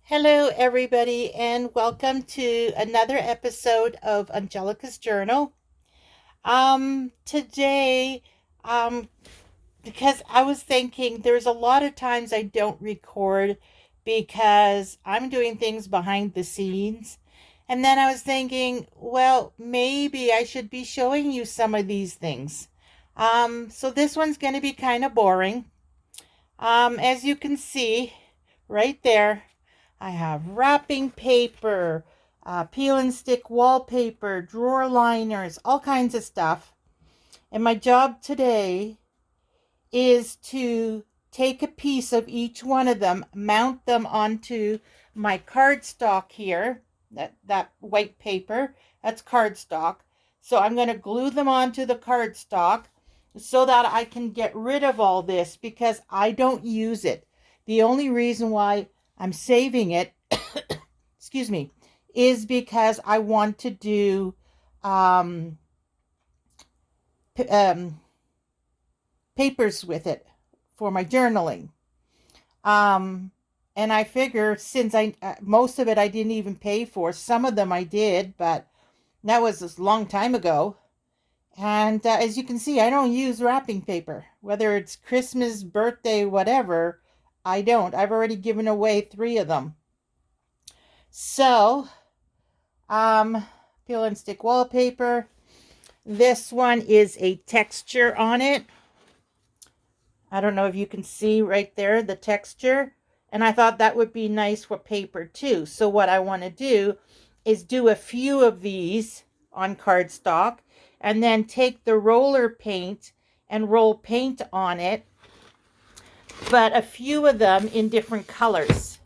Hello, everybody, and welcome to another episode of Angelika's Journal. Today, um, because I was thinking there's a lot of times I don't record because I'm doing things behind the scenes. And then I was thinking, well, maybe I should be showing you some of these things. So this one's going to be kind of boring. As you can see right there, I have wrapping paper, peel and stick wallpaper, drawer liners, all kinds of stuff. And my job today is to take a piece of each one of them, mount them onto my cardstock here, that white paper, that's cardstock. So I'm going to glue them onto the cardstock so that I can get rid of all this because I don't use it. The only reason why I'm saving it, excuse me, is because I want to do papers with it for my journaling. Um, and I figure since most of it I didn't even pay for, some of them I did, but that was a long time ago. And as you can see, I don't use wrapping paper, whether it's Christmas, birthday, whatever. I don't. I've already given away 3 of them. So, peel and stick wallpaper. This one is a texture on it. I don't know if you can see right there the texture. And I thought that would be nice for paper too. So what I want to do is do a few of these on cardstock and then take the roller paint and roll paint on it, but a few of them in different colors.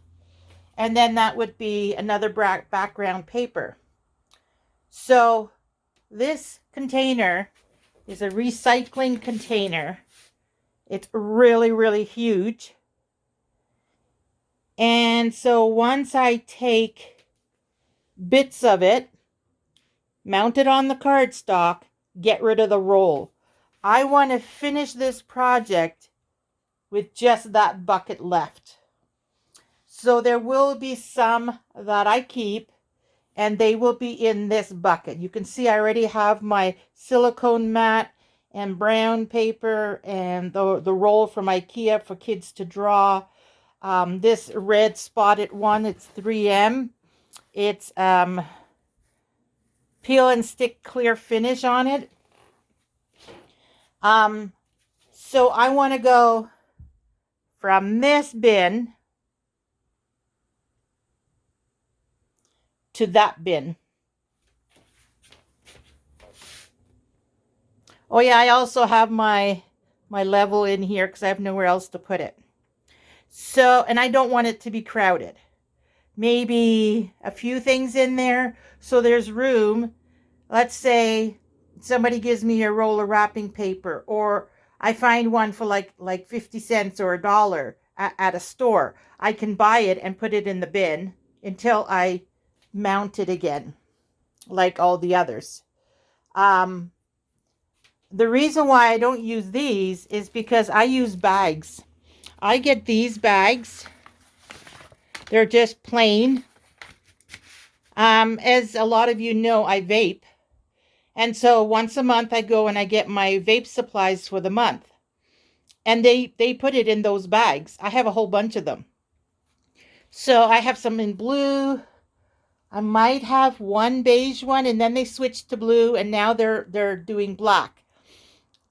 And then that would be another background paper. So this container is a recycling container. It's really, really huge. And so once I take bits of it, mount it on the cardstock, get rid of the roll. I want to finish this project with just that bucket left. So there will be some that I keep, and they will be in this bucket. You can see I already have my silicone mat and brown paper and the roll from IKEA for kids to draw. This red spotted one, it's 3M. It's peel and stick clear finish on it. So I want to go from this bin to that bin. Oh yeah, I also have my level in here because I have nowhere else to put it. So, and I don't want it to be crowded. Maybe a few things in there so there's room. Let's say somebody gives me a roll of wrapping paper, or I find one for like 50 cents or $1 at a store. I can buy it and put it in the bin until I mount it again, like all the others. The reason why I don't use these is because I use bags. I get these bags. They're just plain. As a lot of you know, I vape. And so once a month I go and I get my vape supplies for the month. And they put it in those bags. I have a whole bunch of them. So I have some in blue. I might have one beige one, and then they switched to blue, and now they're doing black.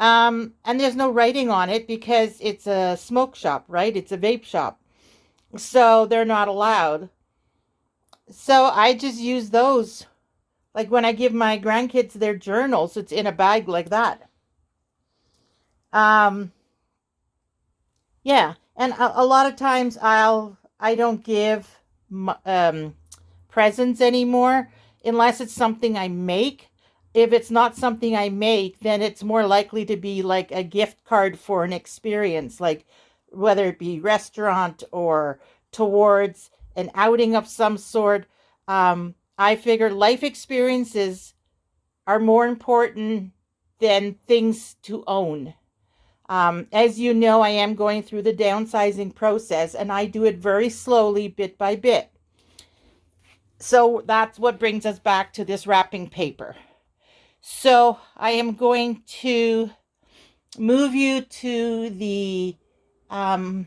And there's no writing on it because it's a smoke shop, right? It's a vape shop. So they're not allowed. So I just use those. Like when I give my grandkids their journals, it's in a bag like that. Yeah, and a lot of times I don't give presents anymore unless it's something I make. If it's not something I make, then it's more likely to be like a gift card for an experience, like whether it be restaurant or towards an outing of some sort. I figure life experiences are more important than things to own. As you know, I am going through the downsizing process, and I do it very slowly, bit by bit. So that's what brings us back to this wrapping paper. So I am going to move you to the phone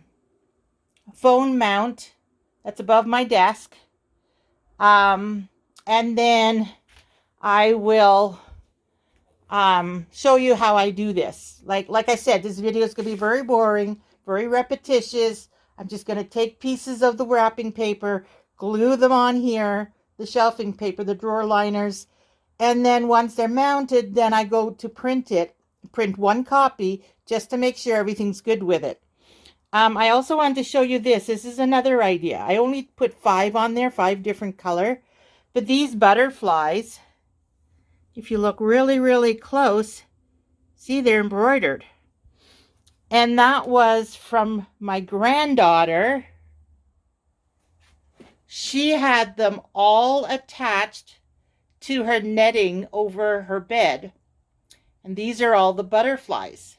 mount that's above my desk. And then I will show you how I do this. Like I said, this video is going to be very boring, very repetitious. I'm just going to take pieces of the wrapping paper, glue them on here, the shelving paper, the drawer liners, and then once they're mounted, then I go to print one copy just to make sure everything's good with it. I also wanted to show you this. This is another idea. I only put 5 on there, 5 different color. But these butterflies, if you look really, really close, see, they're embroidered. And that was from my granddaughter. She had them all attached to her netting over her bed. And these are all the butterflies.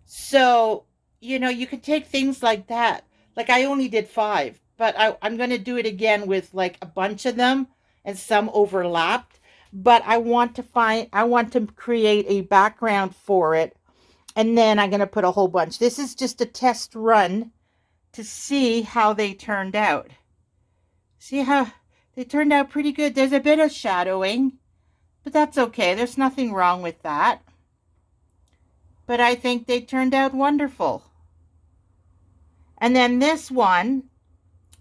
So, you know, you can take things like that. Like I only did 5, but I'm going to do it again with like a bunch of them and some overlapped. But I want to create a background for it. And then I'm going to put a whole bunch. This is just a test run to see how they turned out. See how they turned out pretty good. There's a bit of shadowing, but that's okay. There's nothing wrong with that. But I think they turned out wonderful. And then this one,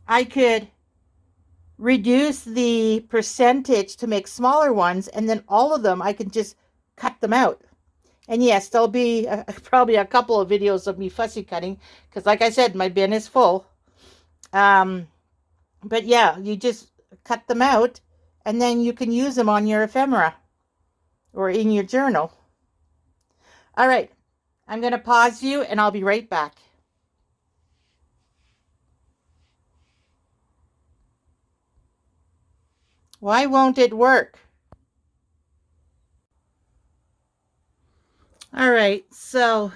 I could reduce the percentage to make smaller ones, and then all of them, I can just cut them out. And yes, there'll be probably a couple of videos of me fussy cutting, because like I said, my bin is full. But yeah, you just cut them out, and then you can use them on your ephemera or in your journal. All right, I'm going to pause you, and I'll be right back. Why won't it work? All right, so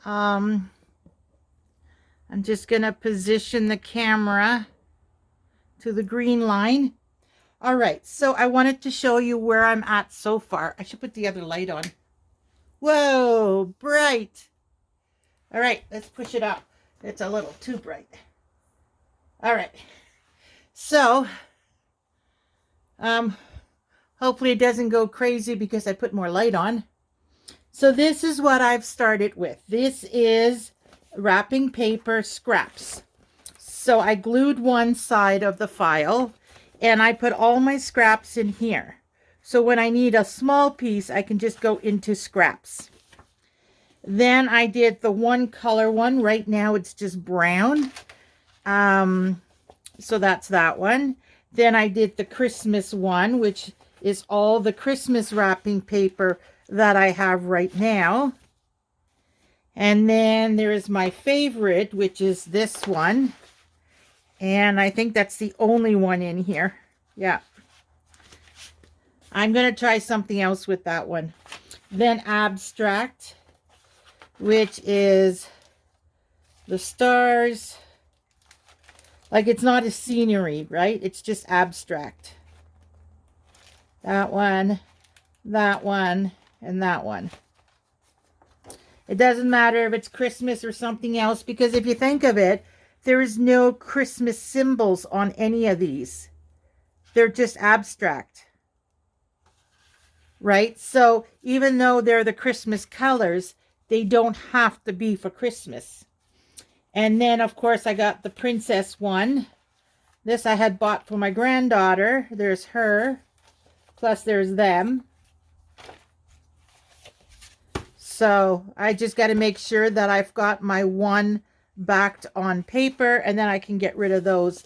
I'm just going to position the camera to the green line. All right, so I wanted to show you where I'm at so far. I should put the other light on. Whoa, bright. All right, let's push it up. It's a little too bright. All right, so hopefully it doesn't go crazy because I put more light on. So this is what I've started with. This is wrapping paper scraps. So I glued one side of the file and I put all my scraps in here. So when I need a small piece, I can just go into scraps. Then I did the one color one. Right now it's just brown. So that's that one. Then I did the Christmas one, which is all the Christmas wrapping paper that I have right now. And then there is my favorite, which is this one. And I think that's the only one in here. Yeah. I'm going to try something else with that one. Then abstract, which is the stars. Like it's not a scenery, right? It's just abstract. That one, and that one. It doesn't matter if it's Christmas or something else, because if you think of it, there is no Christmas symbols on any of these. They're just abstract. Right? So even though they're the Christmas colors, they don't have to be for Christmas. And then, of course, I got the princess one. This I had bought for my granddaughter. There's her. Plus there's them. So I just got to make sure that I've got my one backed on paper, and then I can get rid of those.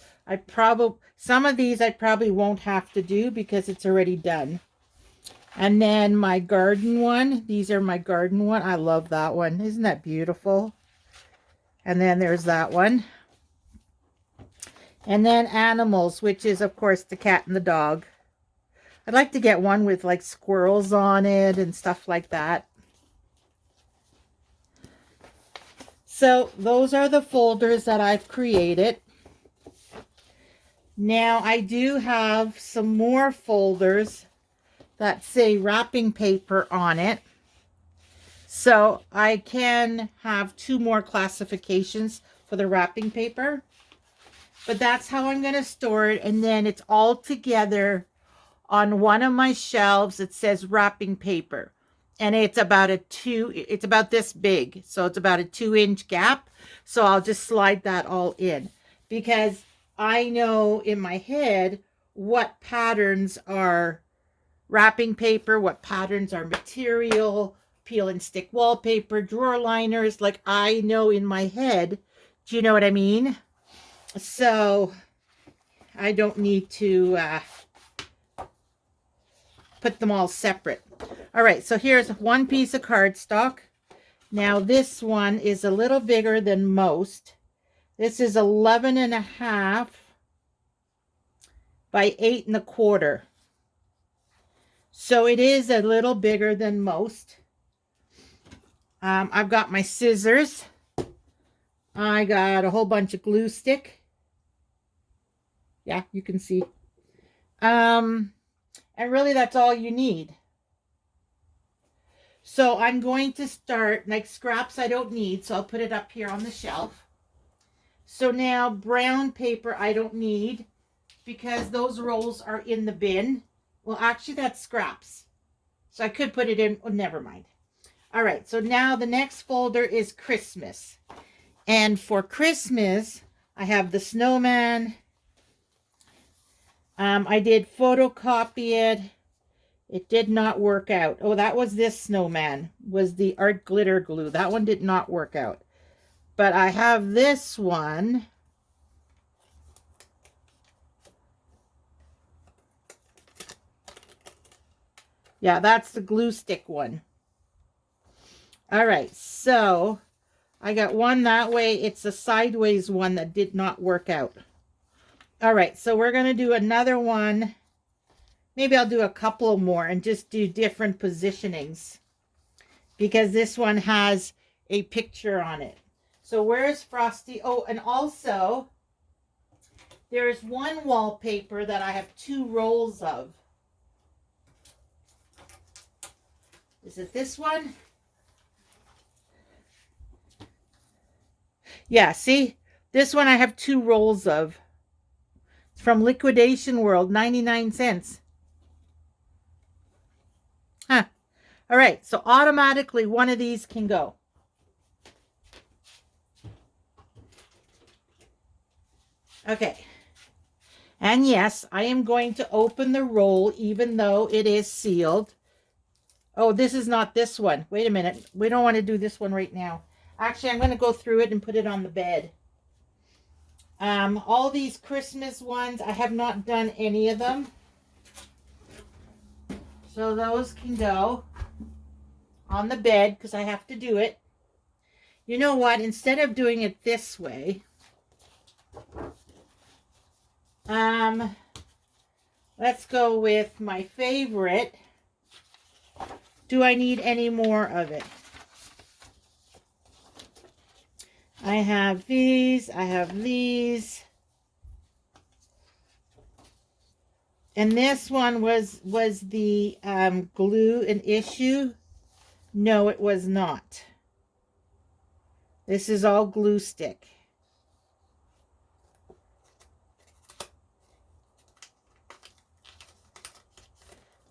Some of these I probably won't have to do because it's already done. And then my garden one. These are my garden one. I love that one. Isn't that beautiful? And then there's that one. And then animals, which is, of course, the cat and the dog. I'd like to get one with, like, squirrels on it and stuff like that. So those are the folders that I've created. Now I do have some more folders that say wrapping paper on it. So I can have 2 more classifications for the wrapping paper. But that's how I'm going to store it. And then it's all together on one of my shelves. It says wrapping paper. And it's about it's about this big. So it's about a 2-inch gap. So I'll just slide that all in. Because I know in my head what patterns are wrapping paper, what patterns are material, peel and stick wallpaper, drawer liners. Like I know in my head. Do you know what I mean? So I don't need to put them all separate. All right, so here's one piece of cardstock. Now this one is a little bigger than most. This is 11.5 by 8.25. So it is a little bigger than most. I've got my scissors. I got a whole bunch of glue stick. Yeah, you can see. And really that's all you need. So I'm going to start, like scraps I don't need, so I'll put it up here on the shelf. So now brown paper I don't need because those rolls are in the bin. Well, actually that's scraps. So I could put it in, oh, never mind. All right, so now the next folder is Christmas. And for Christmas, I have the snowman. I did photocopy it. It did not work out. Oh, that was this snowman, was the art glitter glue. That one did not work out. But I have this one. Yeah, that's the glue stick one. All right, so I got one that way. It's a sideways one that did not work out. All right, so we're going to do another one. Maybe I'll do a couple more and just do different positionings because this one has a picture on it. So where's Frosty? Oh, and also there's one wallpaper that I have 2 rolls of. Is it this one? Yeah, see? This one I have 2 rolls of. It's from Liquidation World, 99 cents. Huh. All right, so automatically one of these can go. Okay. And yes, I am going to open the roll even though it is sealed. Oh, this is not this one. Wait a minute. We don't want to do this one right now. Actually, I'm going to go through it and put it on the bed. All these Christmas ones, I have not done any of them. So those can go on the bed because I have to do it. You know what? Instead of doing it this way, let's go with my favorite. Do I need any more of it? I have these. I have these. And this one was the glue an issue? No, it was not. This is all glue stick.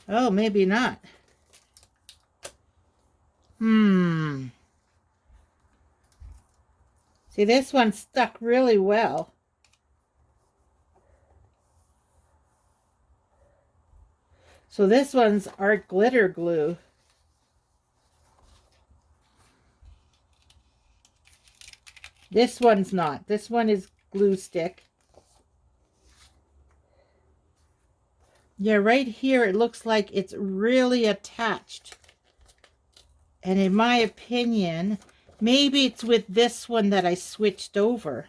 Oh, maybe not. See, this one stuck really well. So this one's art glitter glue. This one's not. This one is glue stick. Yeah, right here it looks like it's really attached. And in my opinion, maybe it's with this one that I switched over.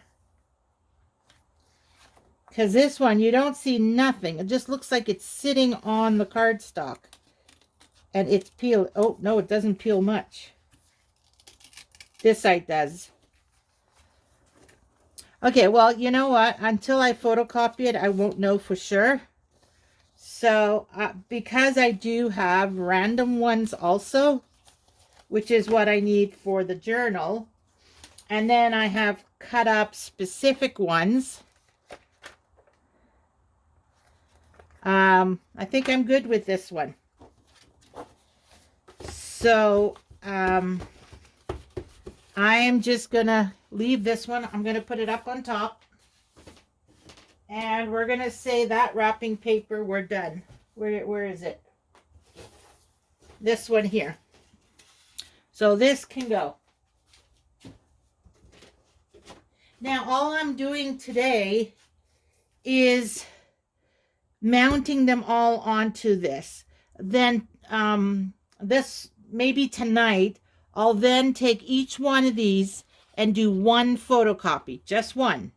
Because this one, you don't see nothing. It just looks like it's sitting on the cardstock. And it's peeled. Oh, no, it doesn't peel much. This side does. Okay, well, you know what? Until I photocopy it, I won't know for sure. So, because I do have random ones also, which is what I need for the journal, and then I have cut up specific ones. I think I'm good with this one. So, I am just going to leave this one. I'm going to put it up on top. And we're going to say that wrapping paper, we're done. Where is it? This one here. So this can go. Now, all I'm doing today is mounting them all onto this. Then this, maybe tonight, I'll then take each one of these and do one photocopy, just one,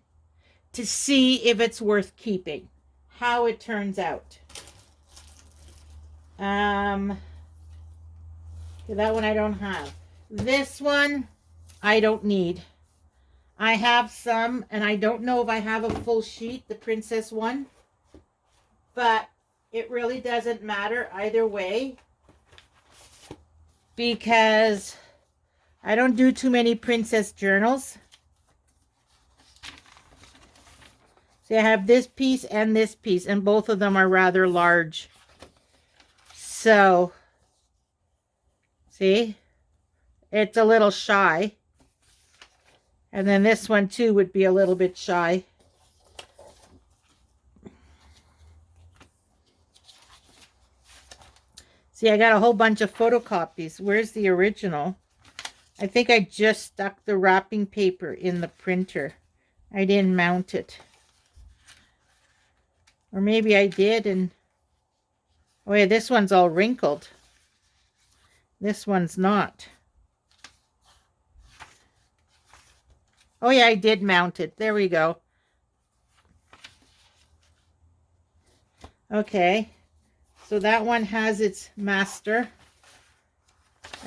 to see if it's worth keeping, how it turns out. That one I don't have. This one I don't need. I have some, and I don't know if I have a full sheet, the princess one, but it really doesn't matter either way, because I don't do too many princess journals. See, I have this piece, and both of them are rather large. So, see, it's a little shy. And then this one too would be a little bit shy. See, I got a whole bunch of photocopies. Where's the original? I think I just stuck the wrapping paper in the printer. I didn't mount it. Or maybe I did, and oh yeah, this one's all wrinkled. This one's not. Oh yeah, I did mount it. There we go. Okay, so that one has its master.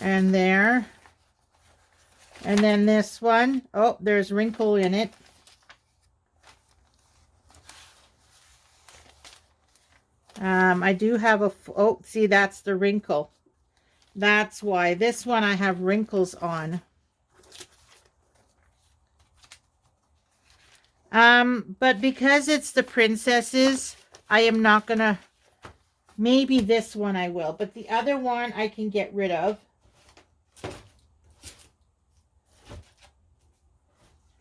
And there. And then this one. Oh, there's wrinkle in it. I do have a, oh, see, that's the wrinkle. That's why. This one I have wrinkles on. But because it's the princesses, I am not gonna, maybe this one I will, but the other one I can get rid of.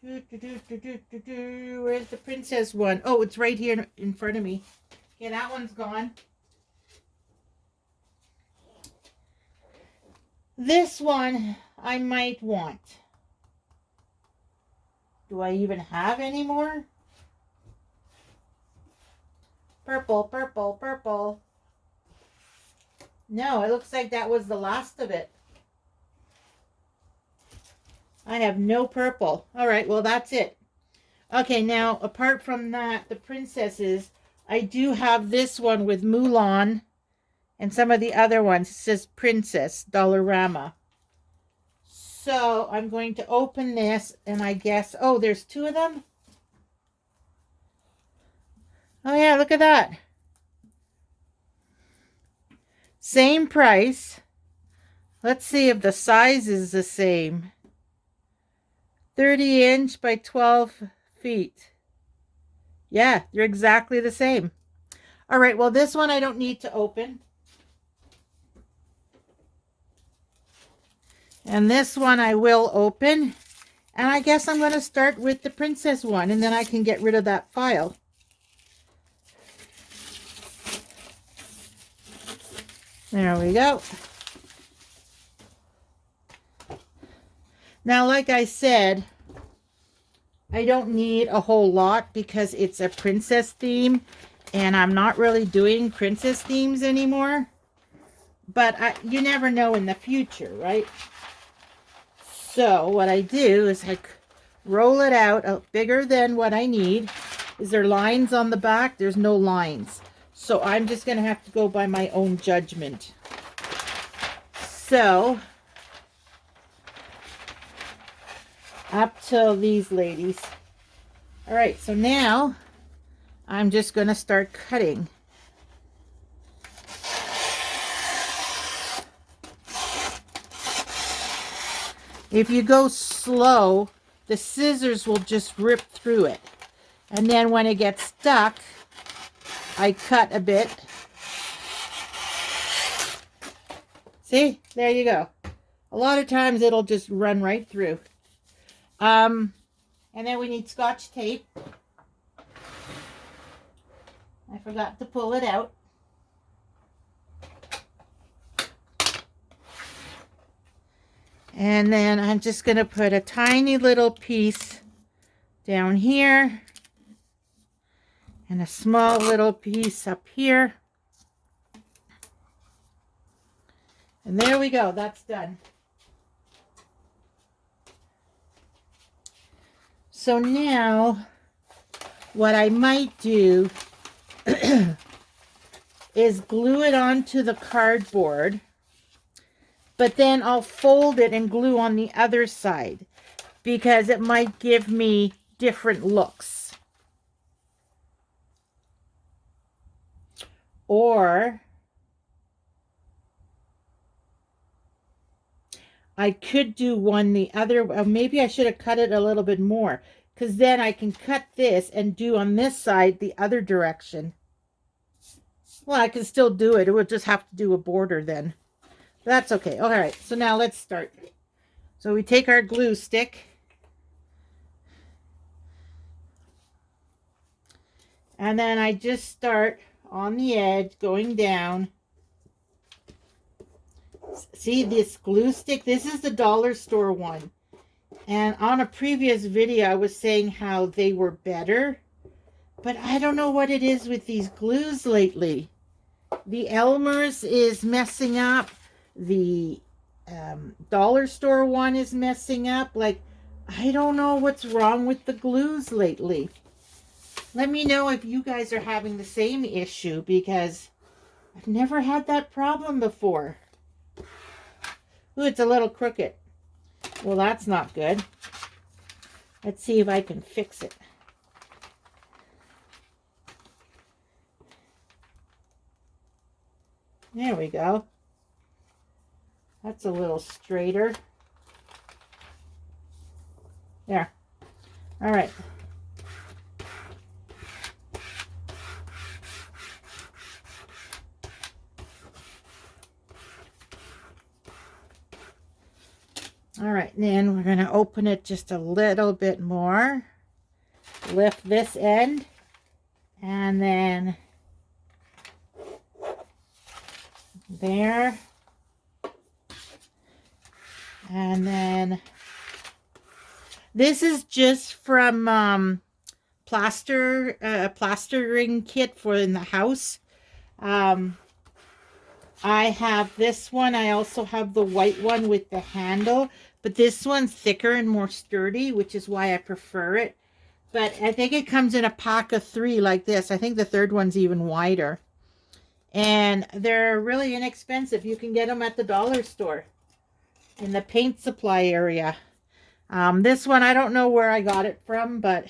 Where's the princess one? Oh, it's right here in front of me. Okay, that one's gone. This one I might want. Do I even have any more? Purple, purple, purple. No, it looks like that was the last of it. I have no purple. All right, well, that's it. Okay, now, apart from that, the princesses, I do have this one with Mulan and some of the other ones. It says Princess Dollarama. So I'm going to open this, and I guess, oh, there's two of them. Oh yeah, look at that. Same price. Let's see if the size is the same. 30 inch by 12 feet. Yeah, they're exactly the same. All right, well, this one I don't need to open. And this one I will open. And I guess I'm going to start with the princess one, and then I can get rid of that file. There we go. Now, like I said, I don't need a whole lot because it's a princess theme, and I'm not really doing princess themes anymore. But you never know in the future, right? So what I do is I roll it out bigger than what I need. Is there lines on the back? There's no lines. So I'm just going to have to go by my own judgment. So up till these ladies. All right, so now I'm just going to start cutting. If you go slow, the scissors will just rip through it. And then when it gets stuck, I cut a bit. See, there you go. A lot of times it'll just run right through. And then we need Scotch tape. I forgot to pull it out. And then I'm just going to put a tiny little piece down here and a small little piece up here. And there we go. That's done. So now what I might do is glue it onto the cardboard. But then I'll fold it and glue on the other side because it might give me different looks. Or I could do one the other way. Maybe I should have cut it a little bit more because then I can cut this and do on this side the other direction. Well, I can still do it. It would just have to do a border then. That's okay. All right, so now let's start. So we take our glue stick. And then I just start on the edge going down. See this glue stick? This is the dollar store one. And on a previous video, I was saying how they were better. But I don't know what it is with these glues lately. The Elmer's is messing up. The dollar store one is messing up. Like, I don't know what's wrong with the glues lately. Let me know if you guys are having the same issue because I've never had that problem before. Ooh, it's a little crooked. Well, that's not good. Let's see if I can fix it. There we go. That's a little straighter. There. All right. All right, then we're going to open it just a little bit more. Lift this end. And then there. And then this is just from plastering kit for in the house. I have this one. I also have the white one with the handle, but this one's thicker and more sturdy, which is why I prefer it. But I think it comes in a pack of 3 like this. I think the third one's even wider. And they're really inexpensive. You can get them at the dollar store in the paint supply area. This one, I don't know where I got it from, but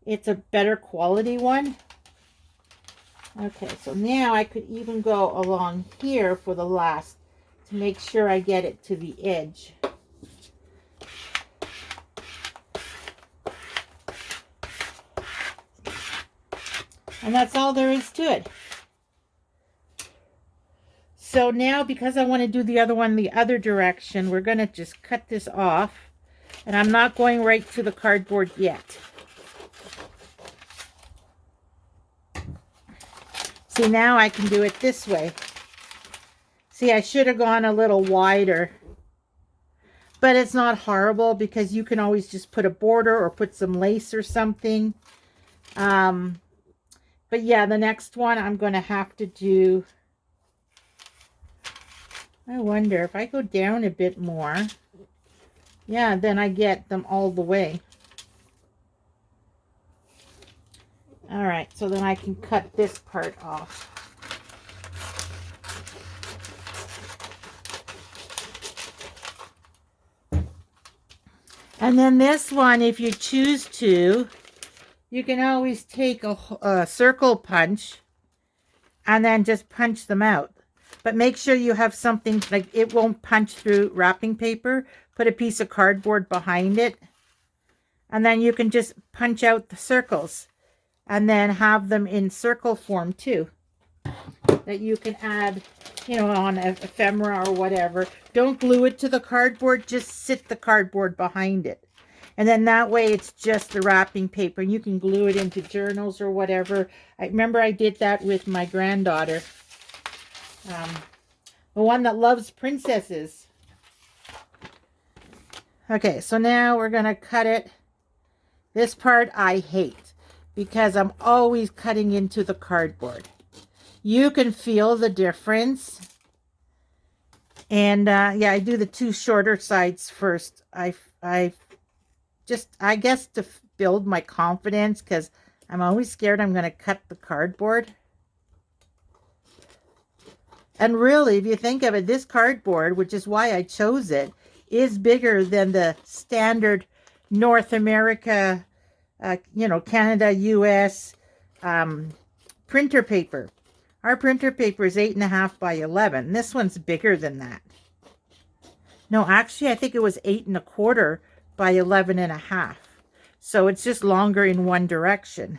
it's a better quality one. Okay, so now I could even go along here for the last to make sure I get it to the edge. And that's all there is to it. So now, because I want to do the other one the other direction, we're going to just cut this off. And I'm not going right to the cardboard yet. See, now I can do it this way. See, I should have gone a little wider. But it's not horrible because you can always just put a border or put some lace or something. But yeah, the next one I'm going to have to do... I wonder if I go down a bit more. Yeah, then I get them all the way. All right, so then I can cut this part off. And then this one, if you choose to, you can always take a circle punch and then just punch them out. But make sure you have something, like it won't punch through wrapping paper. Put a piece of cardboard behind it. And then you can just punch out the circles. And then have them in circle form too. That you can add, you know, on an ephemera or whatever. Don't glue it to the cardboard. Just sit the cardboard behind it. And then that way it's just the wrapping paper. And you can glue it into journals or whatever. I remember I did that with my granddaughter. The one that loves princesses. Okay, so now we're going to cut it. This part I hate because I'm always cutting into the cardboard. You can feel the difference. And yeah, I do the two shorter sides first. I guess to build my confidence, because I'm always scared I'm going to cut the cardboard. And really, if you think of it, this cardboard, which is why I chose it, is bigger than the standard North America, you know, Canada, US printer paper. Our printer paper is 8.5 by 11. This one's bigger than that. No, actually, I think it was 8.25 by 11.5. So it's just longer in one direction.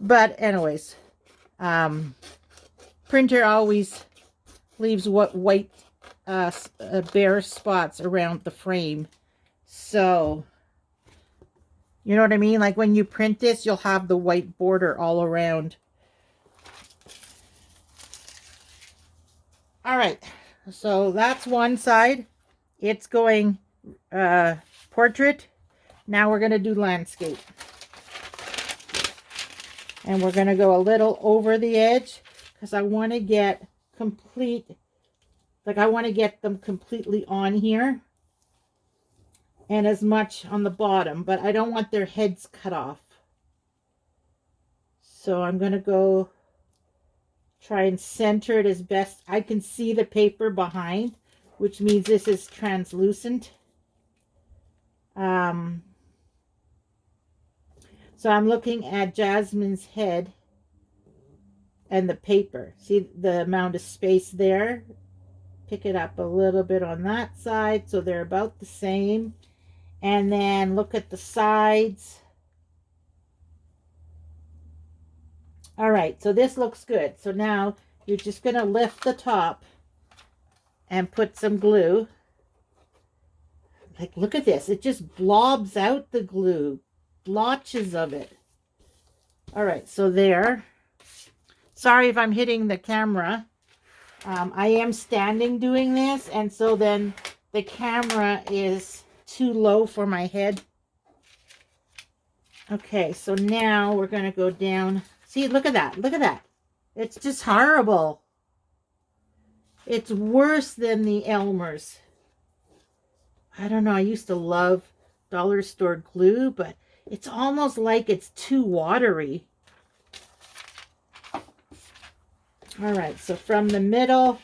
But anyways, printer always leaves white bare spots around the frame. So, you know what I mean? Like when you print this, you'll have the white border all around. All right, so that's one side. It's going portrait. Now we're going to do landscape. And we're going to go a little over the edge because I want to get complete, like I want to get them completely on here. And as much on the bottom, but I don't want their heads cut off. So I'm going to go try and center it as best I can see the paper behind, which means this is translucent. So I'm looking at Jasmine's head and the paper. See the amount of space there? Pick it up a little bit on that side so they're about the same. And then look at the sides. All right, so this looks good. So now you're just going to lift the top and put some glue. Like, look at this. It just blobs out the glue. Blotches of it. All right, so there. Sorry if I'm hitting the camera. I am standing doing this, and so then the camera is too low for my head. Okay, so now we're going to go down. See, look at that. Look at that. It's just horrible. It's worse than the Elmer's. I don't know. I used to love dollar store glue, but it's almost like it's too watery. All right, so from the middle,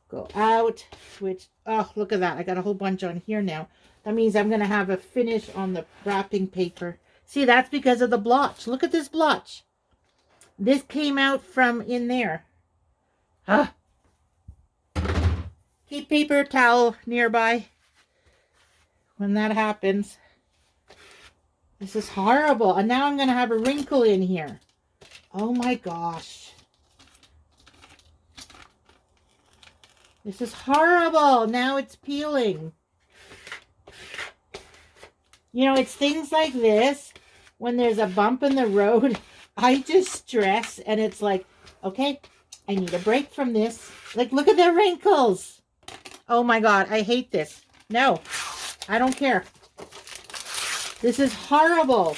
go out, which, oh, look at that. I got a whole bunch on here now. That means I'm going to have a finish on the wrapping paper. See, that's because of the blotch. Look at this blotch. This came out from in there. Ah. Keep paper towel nearby when that happens. This is horrible. And now I'm going to have a wrinkle in here. Oh my gosh. This is horrible. Now it's peeling. You know, it's things like this. When there's a bump in the road, I just stress and it's like, okay, I need a break from this. Like, look at the wrinkles. Oh my God, I hate this. No, I don't care. This is horrible.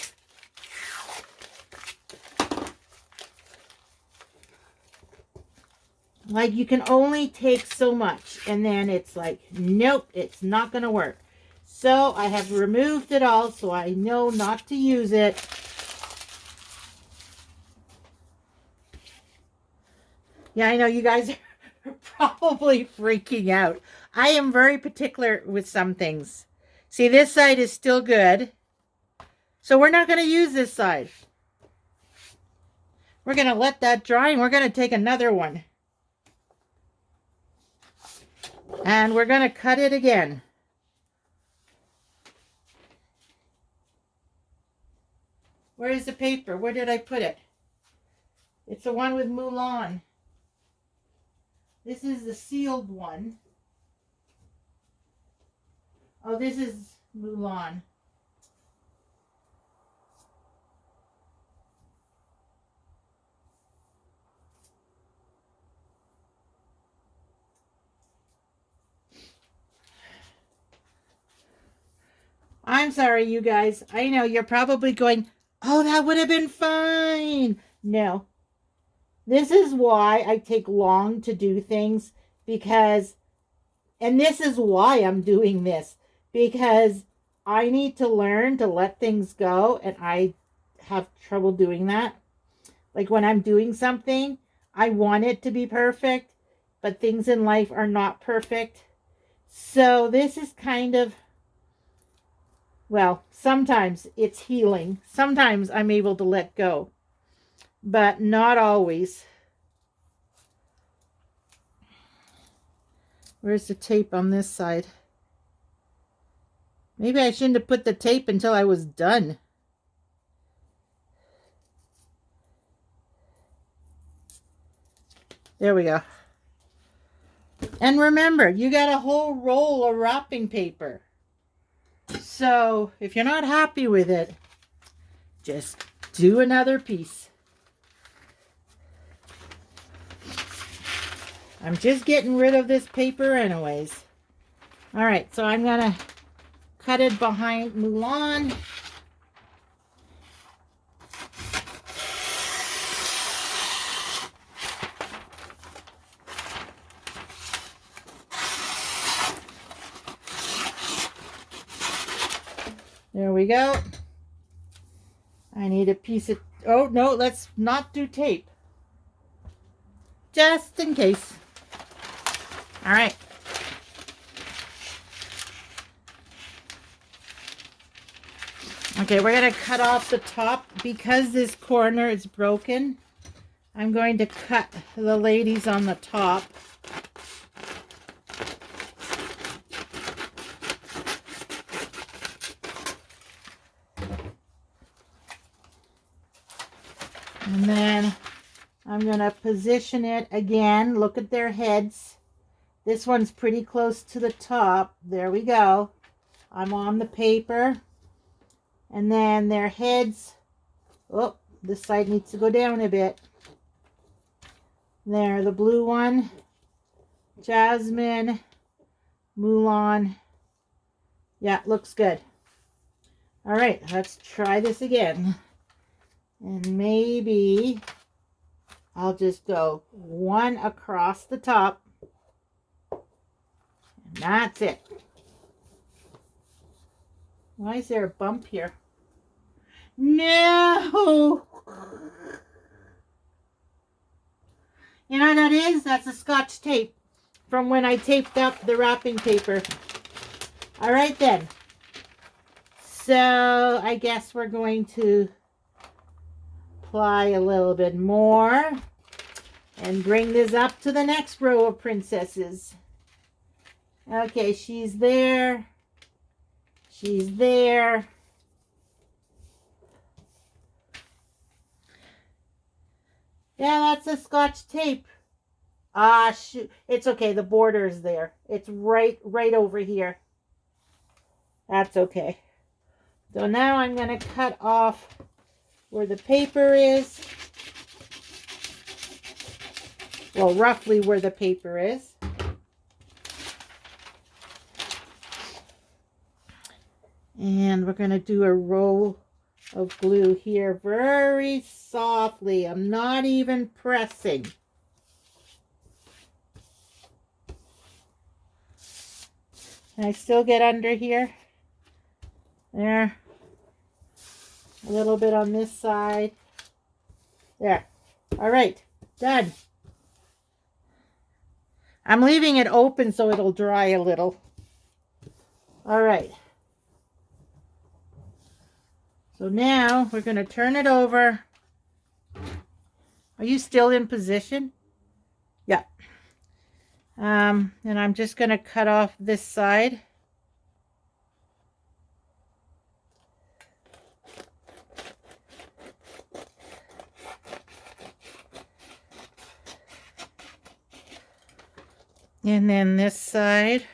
Like, you can only take so much. And then it's like, nope, it's not going to work. So I have removed it all so I know not to use it. Yeah, I know you guys are probably freaking out. I am very particular with some things. See, this side is still good. So we're not going to use this side. We're going to let that dry and we're going to take another one. And we're going to cut it again. Where is the paper? Where did I put it? It's the one with Mulan. This is the sealed one. Oh, this is Mulan. I'm sorry, you guys. I know you're probably going, oh, that would have been fine. No. This is why I take long to do things because, and this is why I'm doing this, because I need to learn to let things go, and I have trouble doing that. Like when I'm doing something, I want it to be perfect, but things in life are not perfect. So this is kind of, well, sometimes it's healing. Sometimes I'm able to let go, but not always. Where's the tape on this side? Maybe I shouldn't have put the tape until I was done. There we go. And remember, you got a whole roll of wrapping paper. So if you're not happy with it, just do another piece. I'm just getting rid of this paper anyways. All right, so I'm going to cut it behind Mulan. There we go. I need a piece of, oh no, let's not do tape. Just in case. All right. Okay, we're going to cut off the top because this corner is broken. I'm going to cut the ladies on the top. And then I'm going to position it again. Look at their heads. This one's pretty close to the top. There we go. I'm on the paper. And then their heads. Oh, this side needs to go down a bit. There, the blue one. Jasmine. Mulan. Yeah, looks good. All right, let's try this again. And maybe I'll just go one across the top. And that's it. Why is there a bump here? No! You know what that is? That's a Scotch tape from when I taped up the wrapping paper. All right then. So I guess we're going to apply a little bit more and bring this up to the next row of princesses. Okay, she's there. She's there. Yeah, that's a Scotch tape. Ah, shoot. It's okay. The border is there. It's right over here. That's okay. So now I'm going to cut off where the paper is. Well, roughly where the paper is. And we're going to do a roll of glue here very softly. I'm not even pressing. Can I still get under here? There. A little bit on this side. There. All right. Done. I'm leaving it open so it'll dry a little. All right. So now we're going to turn it over. Are you still in position? Yeah. And I'm just going to cut off this side. And then this side.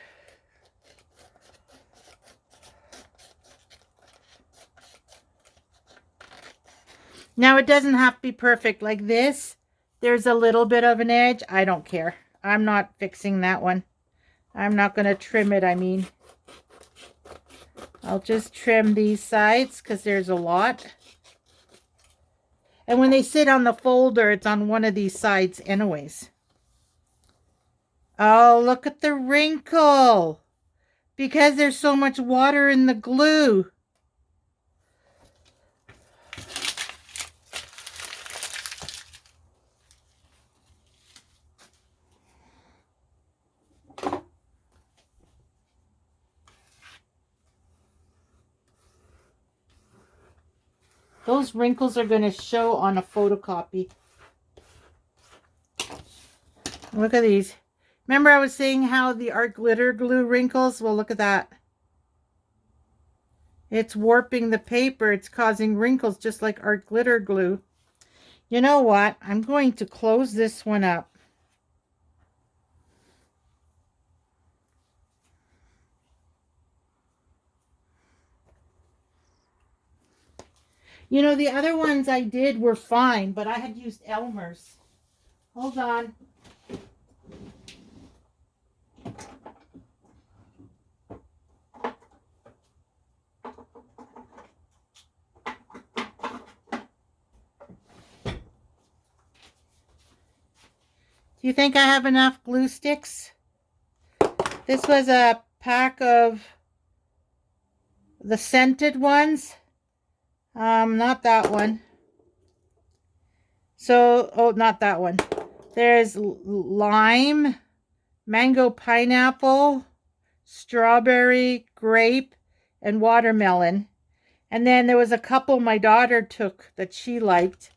Now it doesn't have to be perfect like this. There's a little bit of an edge. I don't care. I'm not fixing that one. I'm not going to trim it, I mean. I'll just trim these sides because there's a lot. And when they sit on the folder, it's on one of these sides anyways. Oh, look at the wrinkle. Because there's so much water in the glue. Those wrinkles are going to show on a photocopy. Look at these. Remember I was saying how the art glitter glue wrinkles? Well, look at that. It's warping the paper. It's causing wrinkles just like art glitter glue. You know what? I'm going to close this one up. You know, the other ones I did were fine, but I had used Elmer's. Hold on. Do you think I have enough glue sticks? This was a pack of the scented ones. Not that one. So, oh, not that one. There's lime, mango, pineapple, strawberry, grape, and watermelon. And then there was a couple my daughter took that she liked.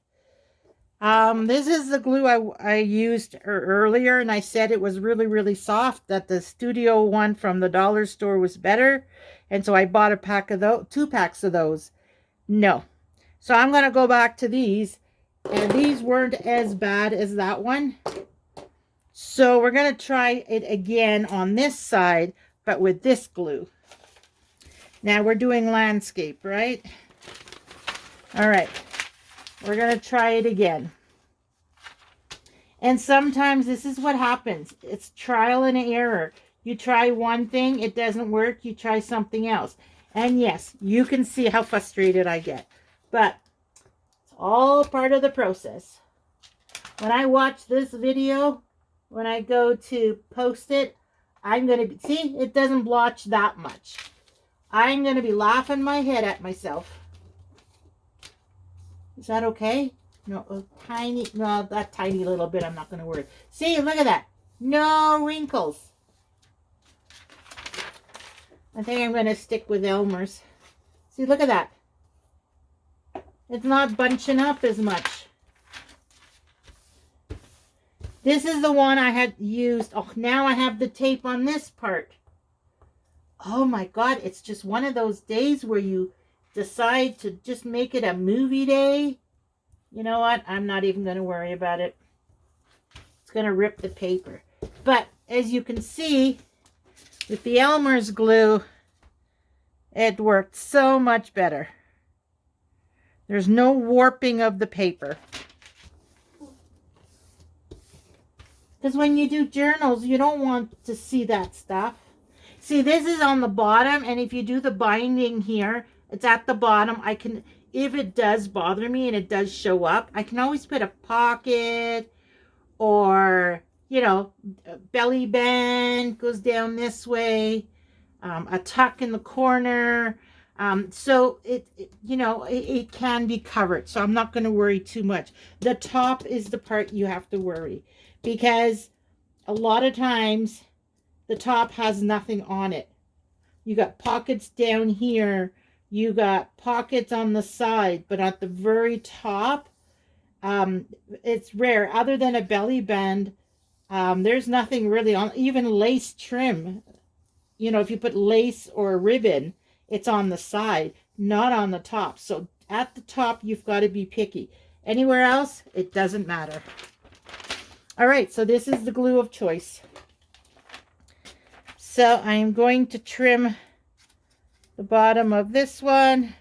This is the glue I used earlier, and I said it was really, really soft, that the studio one from the dollar store was better. And so I bought a pack of those, 2 packs of those. No. So I'm going to go back to these, and these weren't as bad as that one. So we're going to try it again on this side, but with this glue. Now we're doing landscape, right? All right. We're going to try it again. And sometimes this is what happens. It's trial and error. You try one thing, it doesn't work, you try something else. And yes, you can see how frustrated I get. But it's all part of the process. When I watch this video, when I go to post it, I'm going to be, see, it doesn't blotch that much. I'm going to be laughing my head at myself. Is that okay? No, tiny, no, that tiny little bit, I'm not going to worry. See, look at that. No wrinkles. I think I'm going to stick with Elmer's. See, look at that. It's not bunching up as much. This is the one I had used. Oh, now I have the tape on this part. Oh my God, it's just one of those days where you decide to just make it a movie day. You know what? I'm not even going to worry about it. It's going to rip the paper. But as you can see, with the Elmer's glue, it worked so much better. There's no warping of the paper. Because when you do journals, you don't want to see that stuff. See, this is on the bottom, and if you do the binding here, it's at the bottom. I can, if it does bother me and it does show up, I can always put a pocket or, you know, a belly band goes down this way, a tuck in the corner. So you know, it can be covered. So I'm not going to worry too much. The top is the part you have to worry, because a lot of times the top has nothing on it. You got pockets down here You got pockets on the side, but at the very top, it's rare. Other than a belly band, there's nothing really on, even lace trim. You know, if you put lace or a ribbon, it's on the side, not on the top. So at the top, you've got to be picky. Anywhere else, it doesn't matter. All right, so this is the glue of choice. So I'm going to trim the bottom of this one.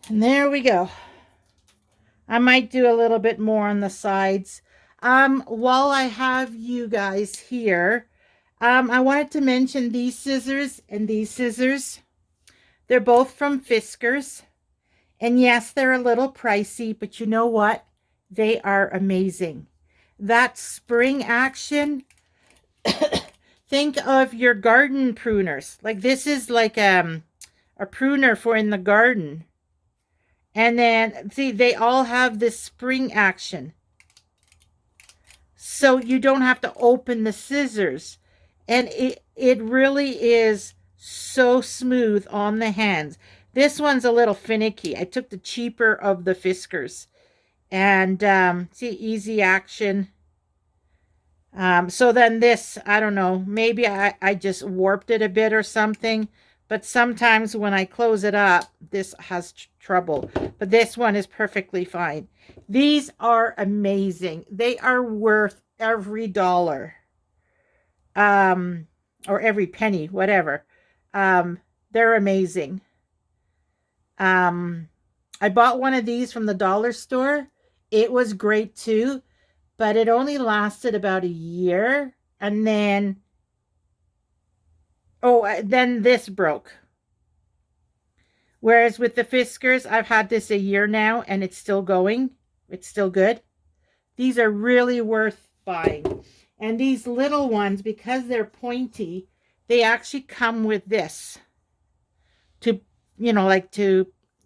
And there we go. I might do a little bit more on the sides. While I have you guys here, I wanted to mention these scissors and these scissors. They're both from Fiskars. And yes, they're a little pricey, but you know what? They are amazing. That spring action, think of your garden pruners. Like this is like a pruner for in the garden. And then, see, they all have this spring action. So you don't have to open the scissors. And it really is so smooth on the hands. This one's a little finicky. I took the cheaper of the Fiskars. And, see, easy action. So then this, I don't know, maybe I just warped it a bit or something. But sometimes when I close it up, this has trouble. But this one is perfectly fine. These are amazing. They are worth every dollar. Or every penny, whatever. They're amazing. I bought one of these from the dollar store. It was great too. But it only lasted about a year. And then... then this broke. Whereas with the Fiskars, I've had this a year now and it's still going. It's still good. These are really worth buying. And these little ones, because they're pointy, they actually come with this. To,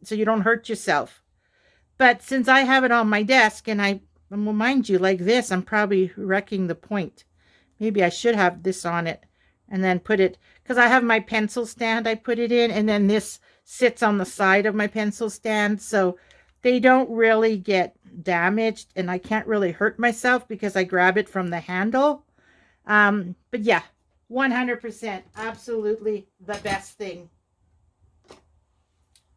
so you don't hurt yourself. But since I have it on my desk and well, mind you, like this, I'm probably wrecking the point. Maybe I should have this on it. And then put it, because I have my pencil stand I put it in, and then this sits on the side of my pencil stand, so they don't really get damaged, and I can't really hurt myself because I grab it from the handle. But yeah, 100%, absolutely the best thing.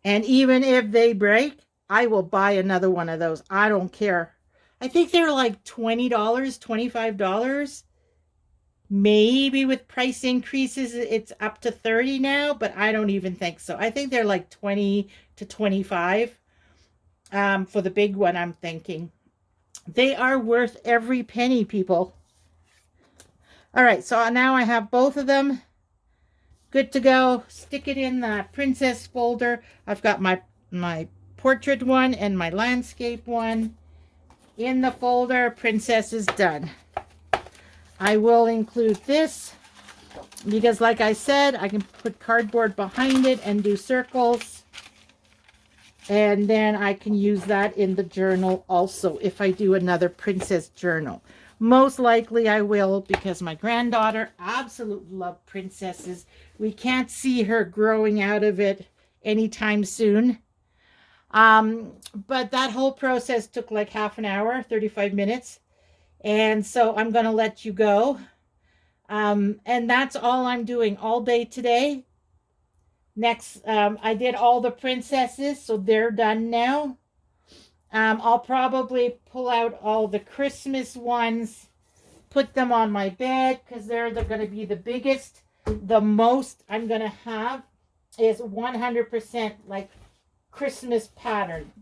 And even if they break, I will buy another one of those. I don't care. I think they're like $20, $25. Maybe with price increases, it's up to 30 now, but I don't even think so. I think they're like 20 to 25 for the big one, I'm thinking. They are worth every penny, people. All right, so now I have both of them good to go. Stick it in the princess folder. I've got my portrait one and my landscape one in the folder. Princess is done. I will include this because, like I said, I can put cardboard behind it and do circles. And then I can use that in the journal also if I do another princess journal. Most likely I will, because my granddaughter absolutely loves princesses. We can't see her growing out of it anytime soon. But that whole process took like half an hour, 35 minutes. And so I'm going to let you go. And that's all I'm doing all day today. Next, I did all the princesses, so they're done now. I'll probably pull out all the Christmas ones, put them on my bed, because they're going to be the biggest. The most I'm going to have is 100% like Christmas pattern.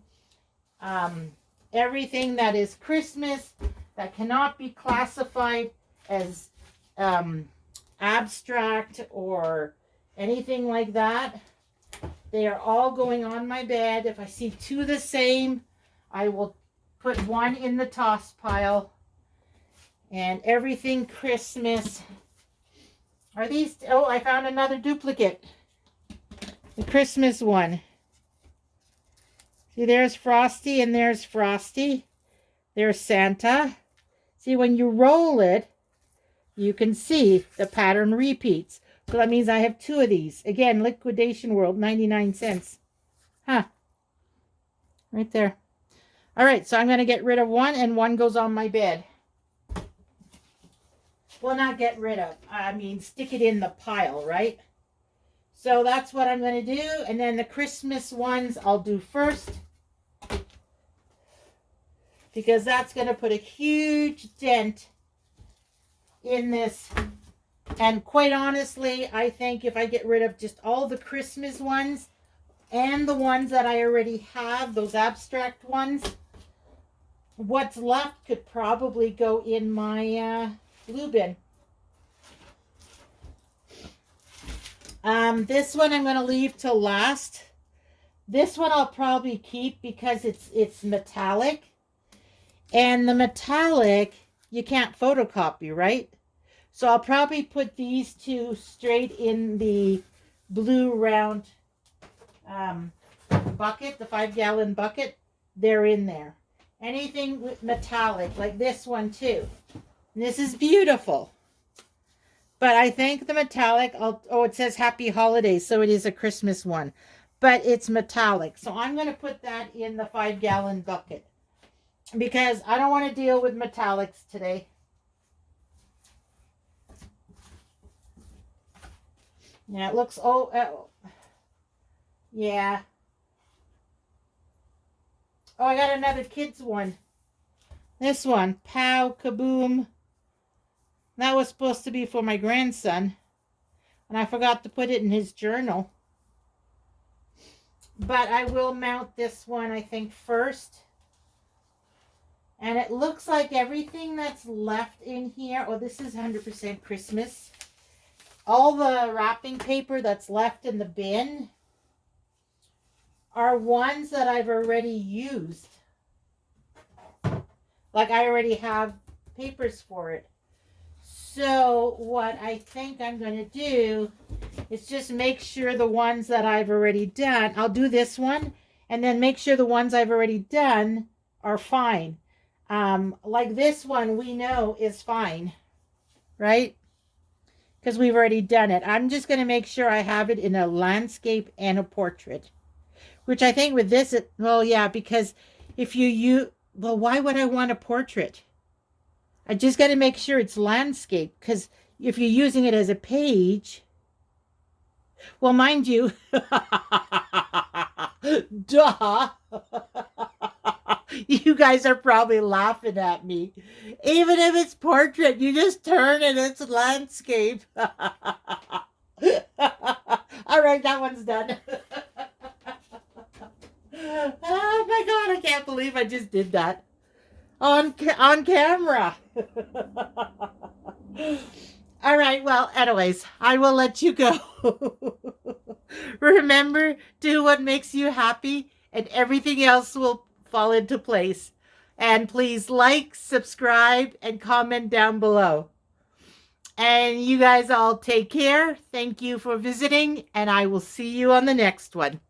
Everything that is Christmas that cannot be classified as abstract or anything like that. They are all going on my bed. If I see two the same, I will put one in the toss pile. And everything Christmas. Are these? Oh, I found another duplicate. The Christmas one. See, there's Frosty and there's Frosty. There's Santa. See, when you roll it, you can see the pattern repeats. So that means I have two of these. Again, Liquidation World, 99 cents. Huh. Right there. All right, so I'm going to get rid of one, and one goes on my bed. Well, not get rid of. I mean, stick it in the pile, right? So that's what I'm going to do. And then the Christmas ones I'll do first, because that's going to put a huge dent in this. And quite honestly, I think if I get rid of just all the Christmas ones and the ones that I already have, those abstract ones, what's left could probably go in my glue bin. This one I'm going to leave till last. This one I'll probably keep because it's metallic. And the metallic, you can't photocopy, right? So I'll probably put these two straight in the blue round bucket, the 5-gallon bucket. They're in there. Anything with metallic, like this one too. And this is beautiful. But I think the metallic, oh, it says Happy Holidays, so it is a Christmas one. But it's metallic. So I'm going to put that in the 5-gallon bucket, because I don't want to deal with metallics today. Yeah, it looks, yeah. Oh, I got another kids one. This one, Pow Kaboom. That was supposed to be for my grandson, and I forgot to put it in his journal. But I will mount this one, I think, first. And it looks like everything that's left in here, oh, this is 100% Christmas. All the wrapping paper that's left in the bin are ones that I've already used. Like I already have papers for it. So what I think I'm going to do is just make sure the ones that I've already done, I'll do this one, and then make sure the ones I've already done are fine. Like this one we know is fine, right? Because we've already done it. I'm just going to make sure I have it in a landscape and a portrait. Which I think with this, well, yeah, because if well, why would I want a portrait? I just got to make sure it's landscape. Because if you're using it as a page, well, mind you, duh. You guys are probably laughing at me. Even if it's portrait, you just turn and it's landscape. All right, that one's done. Oh my God, I can't believe I just did that on camera. All right, well, anyways, I will let you go. Remember, do what makes you happy, and everything else will fall into place. And please like, subscribe, and comment down below. And you guys all take care. Thank you for visiting, and I will see you on the next one.